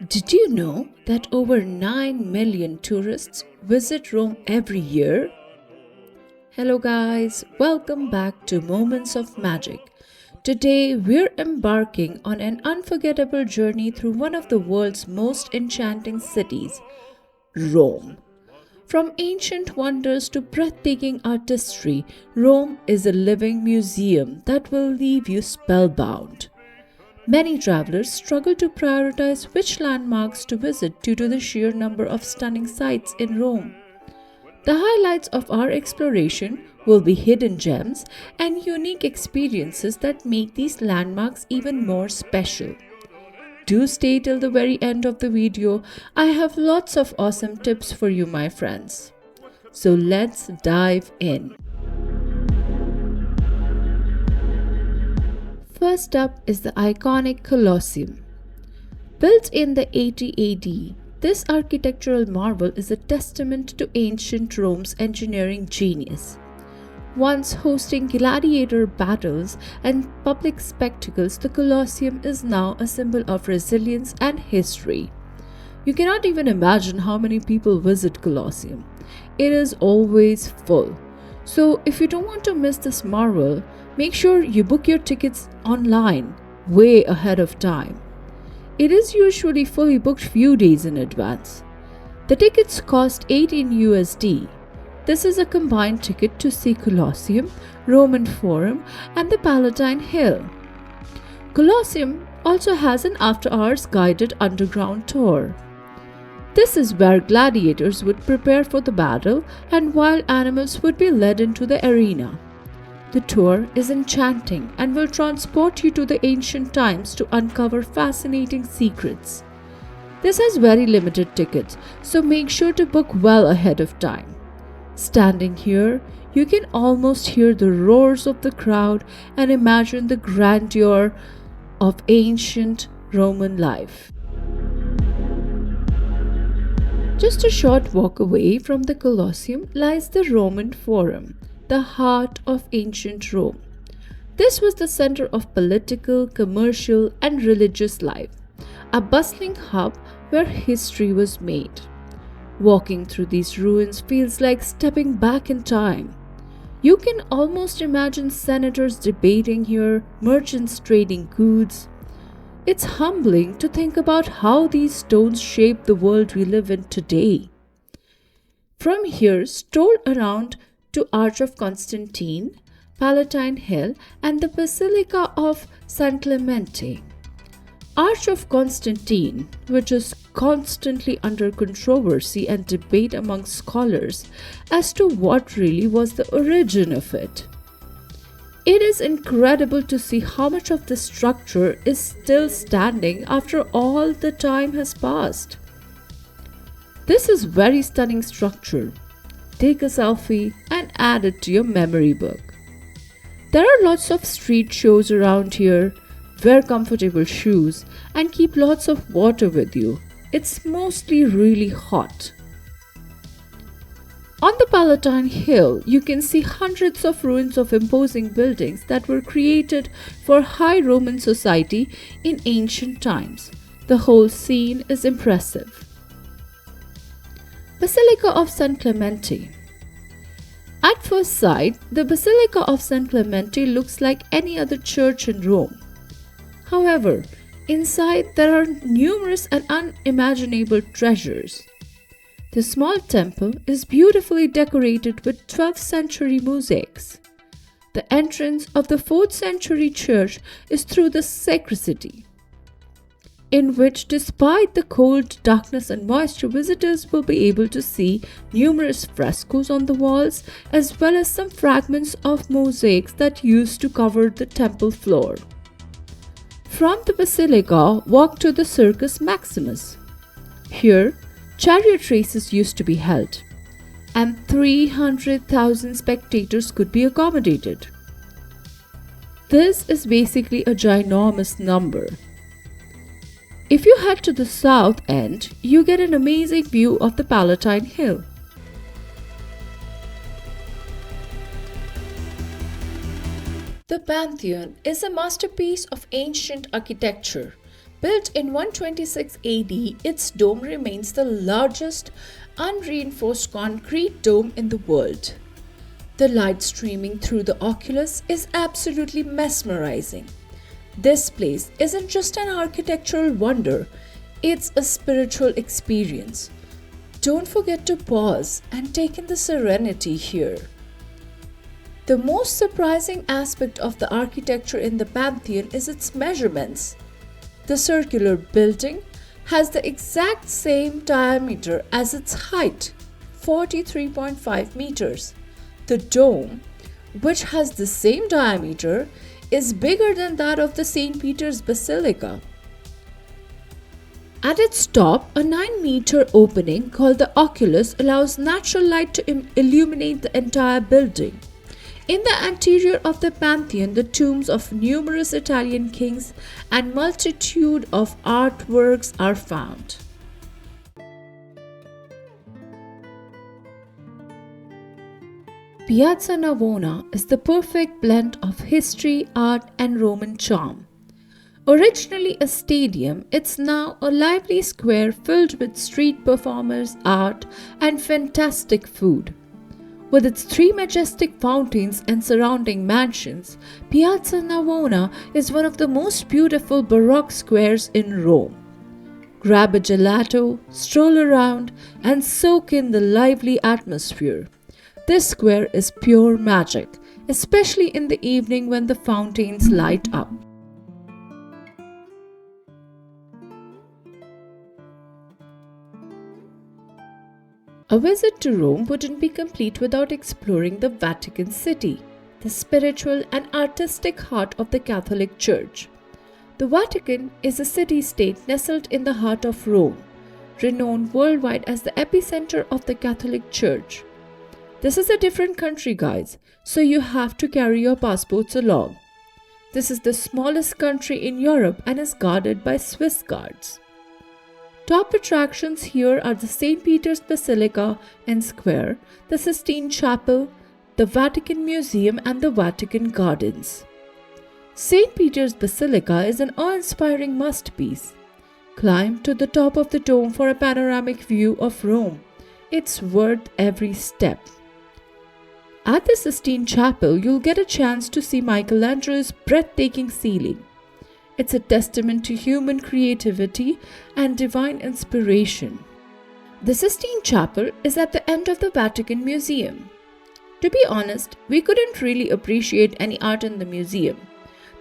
Did you know that over 9 million tourists visit Rome every year? Hello, guys, welcome back to Moments of Magic. Today, we're embarking on an unforgettable journey through one of the world's most enchanting cities, Rome. From ancient wonders to breathtaking artistry, Rome is a living museum that will leave you spellbound. Many travelers struggle to prioritize which landmarks to visit due to the sheer number of stunning sights in Rome. The highlights of our exploration will be hidden gems and unique experiences that make these landmarks even more special. Do stay till the very end of the video. I have lots of awesome tips for you, my friends. So let's dive in. First up is the iconic Colosseum. Built in the 80 AD, this architectural marvel is a testament to ancient Rome's engineering genius. Once hosting gladiator battles and public spectacles, the Colosseum is now a symbol of resilience and history. You cannot even imagine how many people visit Colosseum. It is always full. So if you don't want to miss this marvel, make sure you book your tickets online way ahead of time. It is usually fully booked few days in advance. The tickets cost 18 USD. This is a combined ticket to see Colosseum, Roman Forum, and the Palatine Hill. Colosseum also has an after-hours guided underground tour. This is where gladiators would prepare for the battle and wild animals would be led into the arena. The tour is enchanting and will transport you to the ancient times to uncover fascinating secrets. This has very limited tickets, so make sure to book well ahead of time. Standing here, you can almost hear the roars of the crowd and imagine the grandeur of ancient Roman life. Just a short walk away from the Colosseum lies the Roman Forum, the heart of ancient Rome. This was the center of political, commercial, and religious life, a bustling hub where history was made. Walking through these ruins feels like stepping back in time. You can almost imagine senators debating here, merchants trading goods. It's humbling to think about how these stones shape the world we live in today. From here, stroll around to Arch of Constantine, Palatine Hill, and the Basilica of San Clemente. Arch of Constantine, which is constantly under controversy and debate among scholars as to what really was the origin of it. It is incredible to see how much of the structure is still standing after all the time has passed. This is very stunning structure. Take a selfie and add it to your memory book. There are lots of street shows around here. Wear comfortable shoes and keep lots of water with you. It's mostly really hot. On the Palatine Hill, you can see hundreds of ruins of imposing buildings that were created for high Roman society in ancient times. The whole scene is impressive. Basilica of San Clemente. At first sight, the Basilica of San Clemente looks like any other church in Rome. However, inside there are numerous and unimaginable treasures. The small temple is beautifully decorated with 12th century mosaics. The entrance of the 4th century church is through the sacristy, in which despite the cold, darkness and moisture, visitors will be able to see numerous frescoes on the walls as well as some fragments of mosaics that used to cover the temple floor. From the basilica, walk to the Circus Maximus. Here, chariot races used to be held, and 300,000 spectators could be accommodated. This is basically a ginormous number. If you head to the south end, you get an amazing view of the Palatine Hill. The Pantheon is a masterpiece of ancient architecture Built in 126 AD, its dome remains the largest unreinforced concrete dome in the world. The light streaming through the oculus is absolutely mesmerizing. This place isn't just an architectural wonder, it's a spiritual experience. Don't forget to pause and take in the serenity here. The most surprising aspect of the architecture in the Pantheon is its measurements. The circular building has the exact same diameter as its height, 43.5 meters. The dome, which has the same diameter, is bigger than that of the St. Peter's Basilica. At its top, a 9-meter opening called the oculus allows natural light to illuminate the entire building. In the interior of the Pantheon, the tombs of numerous Italian kings and multitude of artworks are found. Piazza Navona is the perfect blend of history, art, and Roman charm. Originally a stadium, it's now a lively square filled with street performers, art, and fantastic food. With its 3 majestic fountains and surrounding mansions, Piazza Navona is one of the most beautiful Baroque squares in Rome. Grab a gelato, stroll around, and soak in the lively atmosphere. This square is pure magic, especially in the evening when the fountains light up. A visit to Rome wouldn't be complete without exploring the Vatican City, the spiritual and artistic heart of the Catholic Church. The Vatican is a city-state nestled in the heart of Rome, renowned worldwide as the epicenter of the Catholic Church. This is a different country, guys, so you have to carry your passports along. This is the smallest country in Europe and is guarded by Swiss guards. Top attractions here are the St. Peter's Basilica and Square, the Sistine Chapel, the Vatican Museum, and the Vatican Gardens. St. Peter's Basilica is an awe-inspiring masterpiece. Climb to the top of the dome for a panoramic view of Rome. It's worth every step. At the Sistine Chapel, you'll get a chance to see Michelangelo's breathtaking ceiling. It's a testament to human creativity and divine inspiration. The Sistine Chapel is at the end of the Vatican Museum. To be honest, we couldn't really appreciate any art in the museum.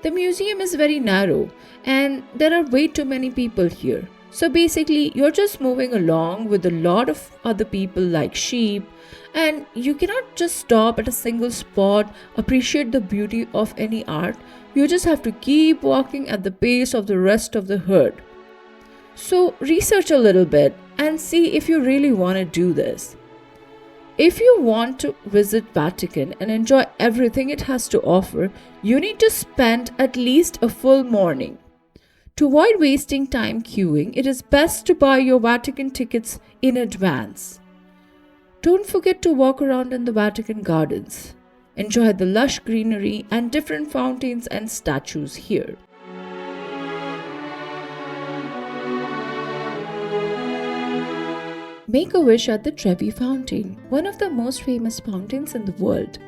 The museum is very narrow and there are way too many people here. So basically, you're just moving along with a lot of other people like sheep, and you cannot just stop at a single spot, appreciate the beauty of any art. You just have to keep walking at the pace of the rest of the herd. So research a little bit and see if you really want to do this. If you want to visit Vatican and enjoy everything it has to offer, you need to spend at least a full morning. To avoid wasting time queuing, it is best to buy your Vatican tickets in advance. Don't forget to walk around in the Vatican Gardens. Enjoy the lush greenery and different fountains and statues here. Make a wish at the Trevi Fountain, one of the most famous fountains in the world.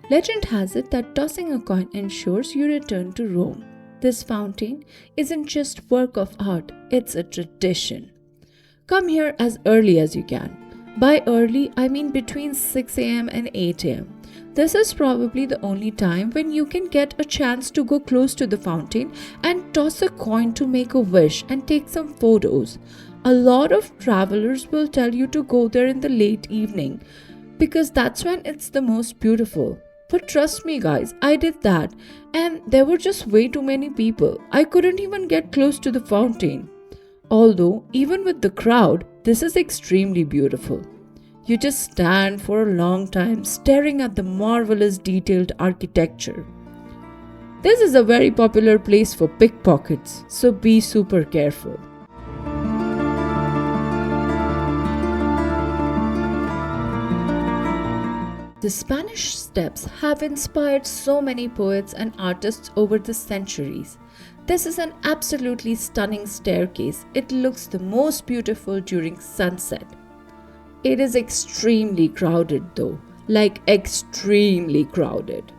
Legend has it that tossing a coin ensures you return to Rome. This fountain isn't just work of art, it's a tradition. Come here as early as you can. By early, I mean between 6 a.m. and 8 a.m. This is probably the only time when you can get a chance to go close to the fountain and toss a coin to make a wish and take some photos. A lot of travelers will tell you to go there in the late evening because that's when it's the most beautiful. But trust me guys, I did that and there were just way too many people. I couldn't even get close to the fountain. Although, even with the crowd, this is extremely beautiful. You just stand for a long time staring at the marvelous detailed architecture. This is a very popular place for pickpockets, so be super careful. The Spanish Steps have inspired so many poets and artists over the centuries. This is an absolutely stunning staircase. It looks the most beautiful during sunset. It is extremely crowded though, like extremely crowded.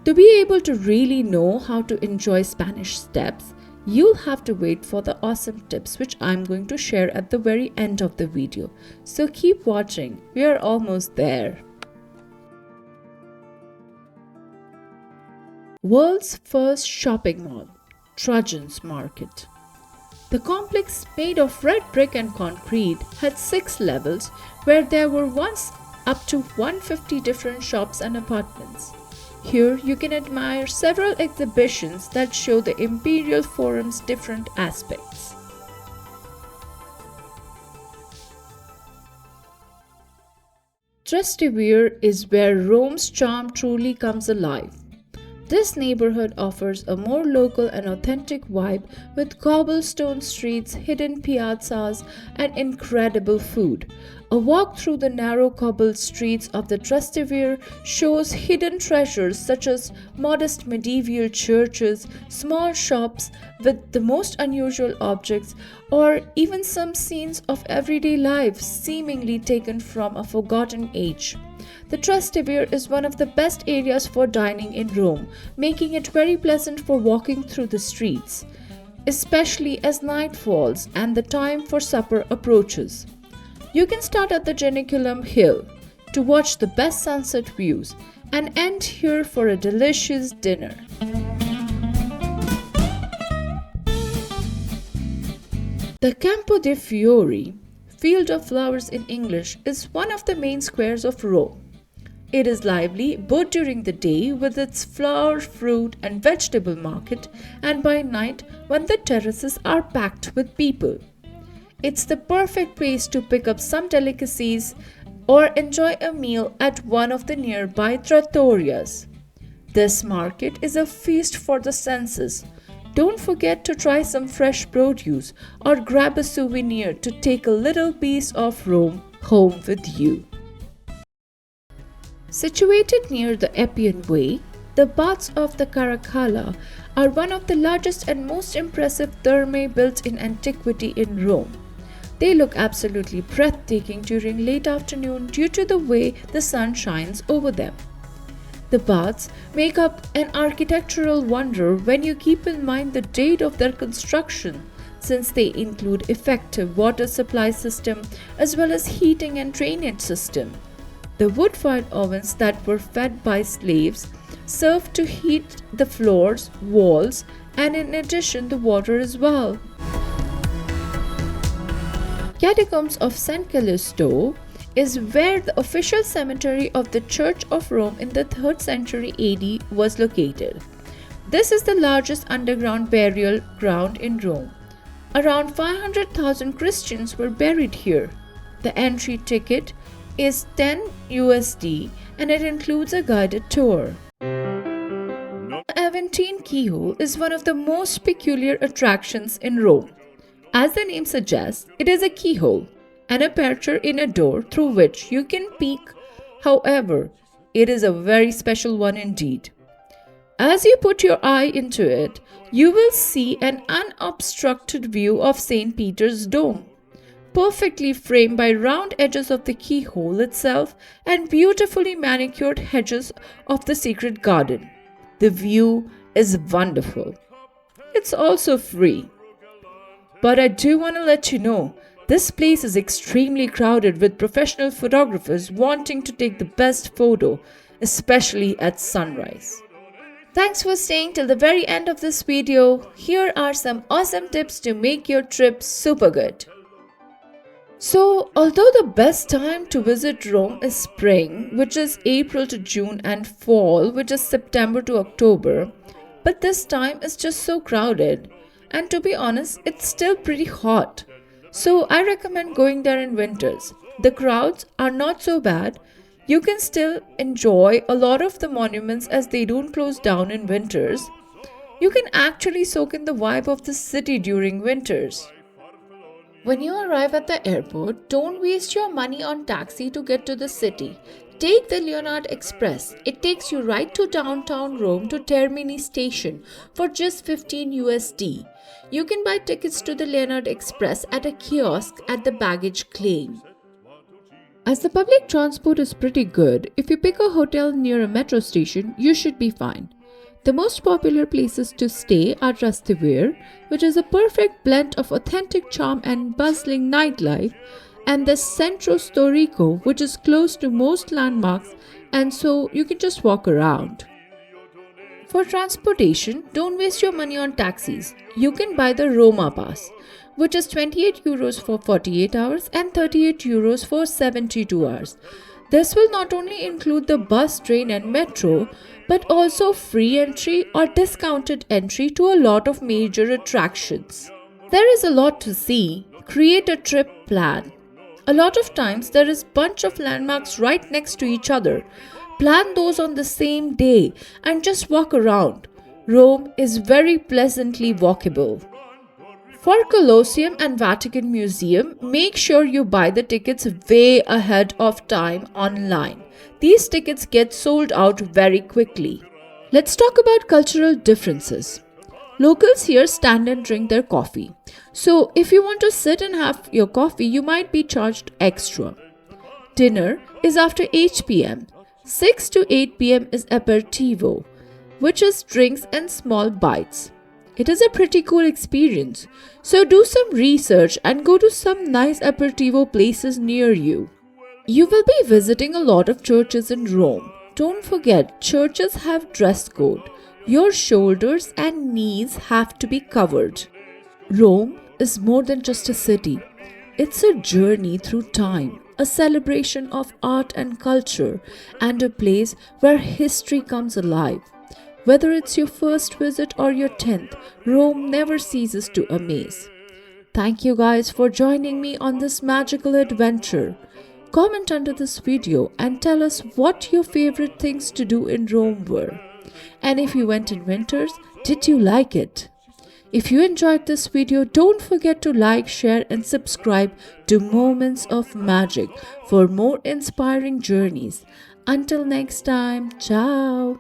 To be able to really know how to enjoy Spanish steps, you'll have to wait for the awesome tips which I'm going to share at the very end of the video. So keep watching, we are almost there. World's first shopping mall, Trajan's Market. The complex, made of red brick and concrete, had 6 levels where there were once up to 150 different shops and apartments. Here you can admire several exhibitions that show the imperial forum's different aspects. Trastevere is where Rome's charm truly comes alive. This neighborhood offers a more local and authentic vibe with cobblestone streets, hidden piazzas, and incredible food. A walk through the narrow cobbled streets of the Trastevere shows hidden treasures such as modest medieval churches, small shops with the most unusual objects, or even some scenes of everyday life seemingly taken from a forgotten age. The Trastevere is one of the best areas for dining in Rome, making it very pleasant for walking through the streets, especially as night falls and the time for supper approaches. You can start at the Janiculum Hill to watch the best sunset views and end here for a delicious dinner. The Campo dei Fiori, Field of Flowers in English, is one of the main squares of Rome. It is lively both during the day with its flower, fruit, and vegetable market, and by night when the terraces are packed with people. It's the perfect place to pick up some delicacies or enjoy a meal at one of the nearby trattorias. This market is a feast for the senses. Don't forget to try some fresh produce or grab a souvenir to take a little piece of Rome home with you. Situated near the Appian Way, the baths of the Caracalla are one of the largest and most impressive thermae built in antiquity in Rome. They look absolutely breathtaking during late afternoon due to the way the sun shines over them. The baths make up an architectural wonder when you keep in mind the date of their construction, since they include effective water supply system as well as heating and drainage system. The wood-fired ovens that were fed by slaves served to heat the floors, walls, and in addition the water as well. Catacombs of San Callisto is where the official cemetery of the Church of Rome in the 3rd century AD was located. This is the largest underground burial ground in Rome. Around 500,000 Christians were buried here. The entry ticket is 10 USD and it includes a guided tour. The Aventine Keyhole is one of the most peculiar attractions in Rome. As the name suggests, it is a keyhole, an aperture in a door through which you can peek. However, it is a very special one indeed. As you put your eye into it, you will see an unobstructed view of St. Peter's Dome, perfectly framed by round edges of the keyhole itself and beautifully manicured hedges of the secret garden. The view is wonderful. It's also free. But I do want to let you know, this place is extremely crowded with professional photographers wanting to take the best photo, especially at sunrise. Thanks for staying till the very end of this video. Here are some awesome tips to make your trip super good. So, although the best time to visit Rome is spring, which is April to June, and fall, which is September to October, but this time is just so crowded. And to be honest, it's still pretty hot. So I recommend going there in winters. The crowds are not so bad. You can still enjoy a lot of the monuments as they don't close down in winters. You can actually soak in the vibe of the city during winters. When you arrive at the airport, don't waste your money on taxi to get to the city. Take the Leonard Express. It takes you right to downtown Rome to Termini station for just 15 USD. You can buy tickets to the Leonard Express at a kiosk at the baggage claim. As the public transport is pretty good, if you pick a hotel near a metro station, you should be fine. The most popular places to stay are Trastevere, which is a perfect blend of authentic charm and bustling nightlife, and the Centro Storico, which is close to most landmarks and so you can just walk around. For transportation, don't waste your money on taxis. You can buy the Roma Pass, which is 28 euros for 48 hours and 38 euros for 72 hours. This will not only include the bus, train and metro, but also free entry or discounted entry to a lot of major attractions. There is a lot to see. Create a trip plan. A lot of times there is a bunch of landmarks right next to each other. Plan those on the same day and just walk around. Rome is very pleasantly walkable. For Colosseum and Vatican Museum, make sure you buy the tickets way ahead of time online. These tickets get sold out very quickly. Let's talk about cultural differences. Locals here stand and drink their coffee. So if you want to sit and have your coffee, you might be charged extra. Dinner is after 8 pm. 6 to 8 pm is aperitivo, which is drinks and small bites. It is a pretty cool experience. So do some research and go to some nice aperitivo places near you. You will be visiting a lot of churches in Rome. Don't forget, churches have dress code. Your shoulders and knees have to be covered. Rome is more than just a city. It's a journey through time, a celebration of art and culture, and a place where history comes alive. Whether it's your first visit or your 10th, Rome never ceases to amaze. Thank you guys for joining me on this magical adventure. Comment under this video and tell us what your favorite things to do in Rome were. And if you went in winters, did you like it? If you enjoyed this video, don't forget to like, share and subscribe to Moments of Magic for more inspiring journeys. Until next time, ciao!